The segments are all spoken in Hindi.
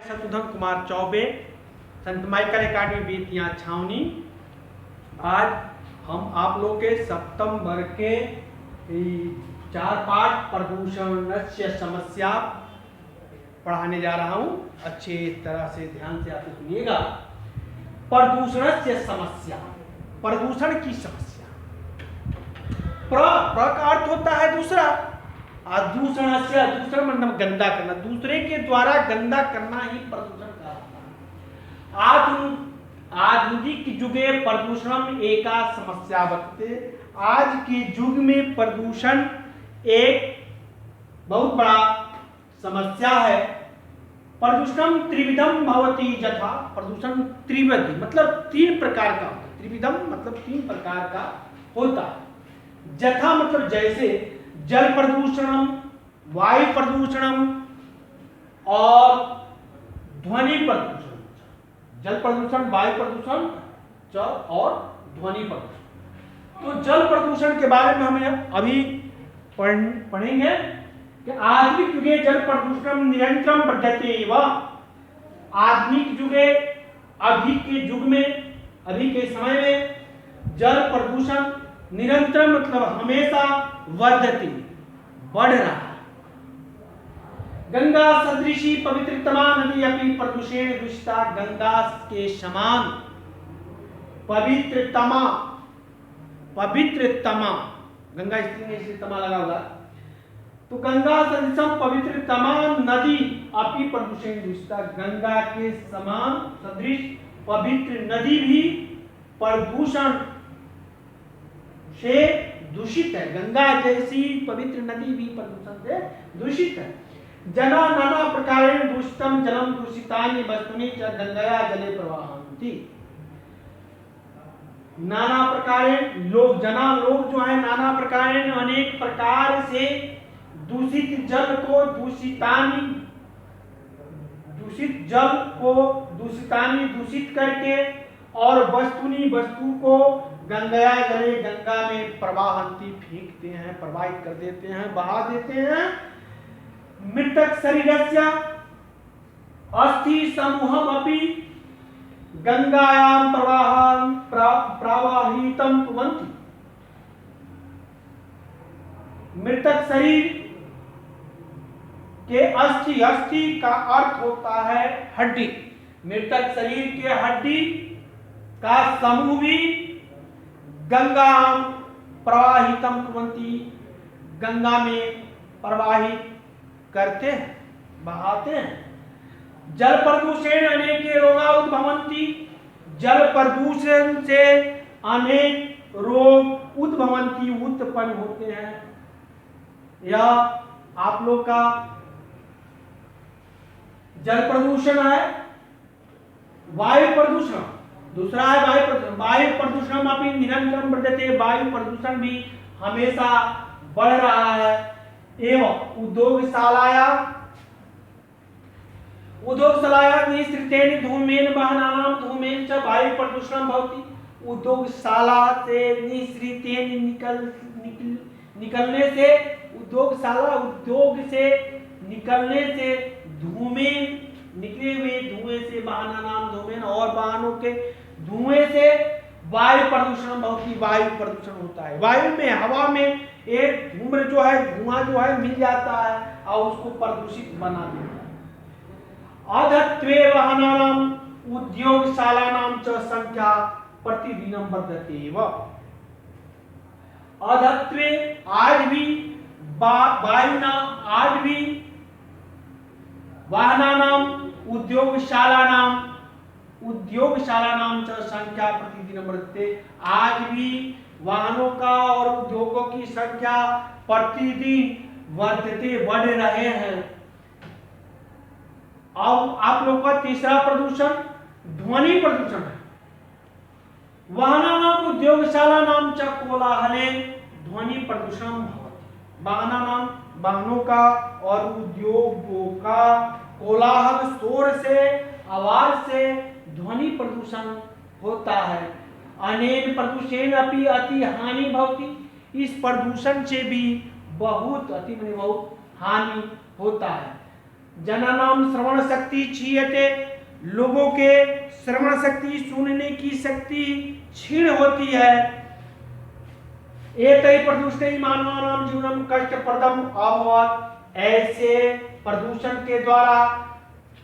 शत्रुघ्न कुमार चौबे, संत माइकल एकेडमी बेतिया छावनी। आज हम आप लोग के सप्तम वर्ग के 4 पाठ प्रदूषण से समस्या पढ़ाने जा रहा हूँ। अच्छे तरह से ध्यान से आप सुनिएगा। प्रदूषण से समस्या, प्रदूषण की समस्या। प्र का अर्थ होता है दूसरा, दूषण से दूसरा मतलब गंदा करना, दूसरे के द्वारा गंदा करना ही प्रदूषण कहलाता है। आधुनिक युगे प्रदूषण एका समस्या वर्तते। आज के युग में प्रदूषण एक बहुत बड़ा समस्या है। प्रदूषण त्रिविधम भवति यथा, प्रदूषण त्रिविध मतलब 3 प्रकार का होता है। त्रिविधम मतलब 3 प्रकार का होता है। यथा मतलब जैसे जल प्रदूषण, वायु प्रदूषण और ध्वनि प्रदूषण। जल प्रदूषण, वायु प्रदूषण और ध्वनि प्रदूषण। तो जल प्रदूषण के बारे में हमें अभी पढ़ेंगे कि आधुनिक युगे जल प्रदूषण निरंतरम वर्धते व। आधुनिक युगे, अभी के युग में, अभी के समय में जल प्रदूषण निरंतर मतलब हमेशा वर्धते, बढ़ रहा है। गंगा सदृशी पवित्रतमा नदी अपनी प्रदूषण दूषिता। गंगा के समान पवित्रतमा, गंगा इसलिए तमा लगा हुआ। तो गंगा सदृशम पवित्रतमा नदी अपनी प्रदूषण दूषिता। गंगा के समान सदृश पवित्र नदी भी प्रदूषण से दूषित है। गंगा जैसी पवित्र नदी भी प्रदूषण से दूषित है। जना नाना प्रकारेण दूषितम जलम दूषितानि वस्तुनि च गंगया जले प्रवाहन्ति। नाना प्रकारेण लोग जो है नाना प्रकारेण अनेक प्रकार से दूषित जल को दूषित करके और वस्तु को गंगया जले गंगा में प्रवाहन्ति फेंकते हैं, प्रवाहित कर देते हैं, बहा देते हैं। मृतक शरीरस्य अस्थि समूहम अपि गंगायां प्रवाहितं कुर्वन्ति। मृतक शरीर के अस्थि का अर्थ होता है हड्डी। मृतक शरीर के हड्डी का समूह भी गंगा प्रवाहितम कुर्वन्ति, गंगा में प्रवाहित करते हैं, बहाते हैं। जल प्रदूषण अनेके रोगा उद्भवन्ति। जल प्रदूषण से अनेक रोग उत्पन्न होते हैं। यह आप लोग का जल प्रदूषण है। वायु प्रदूषण दूसरा है वायु प्रदूषण। वायु प्रदूषण अपनी निरंतर बढ़ते, वायु प्रदूषण भी हमेशा बढ़ रहा है। एवं उद्योगशालाया निःसृतेन धूमेन वाहनानां धूमेन च वायु प्रदूषणं भवति। उद्योगशाला से निःसृतेन निकलने से, उद्योग से निकलने से निकले हुए धुएं से वाहनानां धूमेन और वाहनों के धुएं से वायु प्रदूषण बहुत ही वायु प्रदूषण होता है। वायु में, हवा में एक धुआं जो है मिल जाता है और उसको प्रदूषित बना देता है। अधत्वे वाहनानां उद्योगशालानां च संख्या प्रतिदिनं वर्धते व। अधत्वे आज भी वाहनानां उद्योगशालानां च संख्या प्रतिदिनं वर्धते। आज भी वाहनों का और उद्योगों की संख्या प्रतिदिन बढ़ रहे हैं। अब आप लोग का तीसरा प्रदूषण ध्वनि प्रदूषण है। वाहनानां उद्योगशालानां च कोलाहले ध्वनि प्रदूषणं भवति। वाहनों का और उद्योगों का कोलाहल, शोर से, आवाज से ध्वनि प्रदूषण होता है। अनेन प्रदूषण अपि अति हानि भवति। इस प्रदूषण से भी बहुत हानि होता है। जनानाम श्रवण शक्ति क्षीयते, लोगों के श्रवण शक्ति, सुनने की शक्ति क्षीण होती है। एतै प्रदूषणै मानवानां जीवनम कष्टप्रदम अभवत्, ऐसे प्रदूषण के द्वारा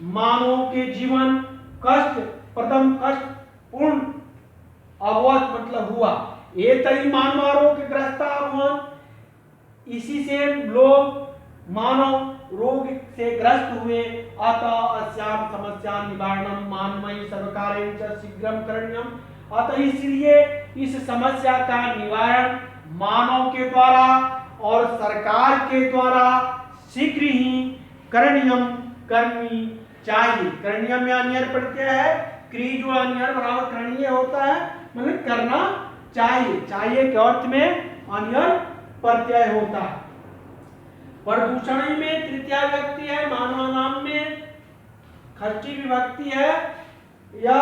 मानव के जीवन कष्टप्रदम, कष्टपूर्ण अभवत् मतलब हुआ। एतै मानवा रोगग्रस्ता अभवन्, इसी से लोग मानव रोग से ग्रस्त हुए। अतः अस्याम समस्या निवारणम मानवै सर्वकारेण च शीघ्रं करणीयम्, अतः इसलिए इस समस्या का निवारण मानव के द्वारा और सरकार के द्वारा शीघ्र ही करणीयम, करनी चाहिए। करणीयम में अन्यर प्रत्यय है, क्रिया जो अन्यर बराबर करणीय होता है, मतलब करना चाहिए। चाहिए के अर्थ में अन्यर प्रत्यय होता है। प्रदूषण में तृतीया विभक्ति है, मानव नाम में षष्ठी विभक्ति है। या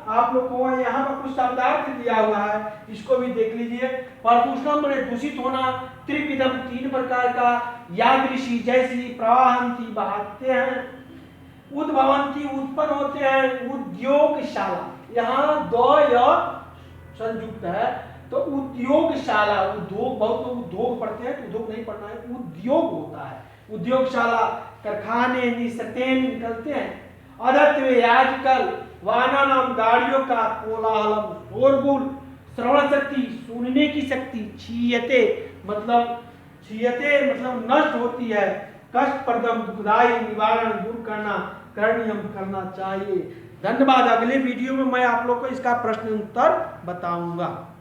आप लोग को यहाँ पर कुछ शब्दार्थ दिया हुआ है, इसको भी देख लीजिए। प्रदूषण माने दूषित होना, त्रिविधम तीन प्रकार का, यादृशी जैसी, प्रवाहंती बहाते हैं, उद्भवंती उत्पन्न होते हैं, उद्योगशाला, यहाँ दो या संयुक्त है तो उद्योगशाला, उद्योग, बहुत लोग उद्योग पढ़ते हैं तो उद्योग नहीं पढ़ना है, उद्योग होता है। उद्योगशाला कारखाने निस्तेन निकलते हैं। अदत्वे आजकल वाहना नाम गाड़ियों का कोलाहलम शोरगुल, श्रवण शक्ति सुनने की शक्ति, क्षीयते मतलब नष्ट होती है, कष्टप्रदम दुखदायी, निवारण दूर करना, करणीयम करना चाहिए। धन्यवाद। अगले वीडियो में मैं आप लोग को इसका प्रश्न उत्तर बताऊंगा।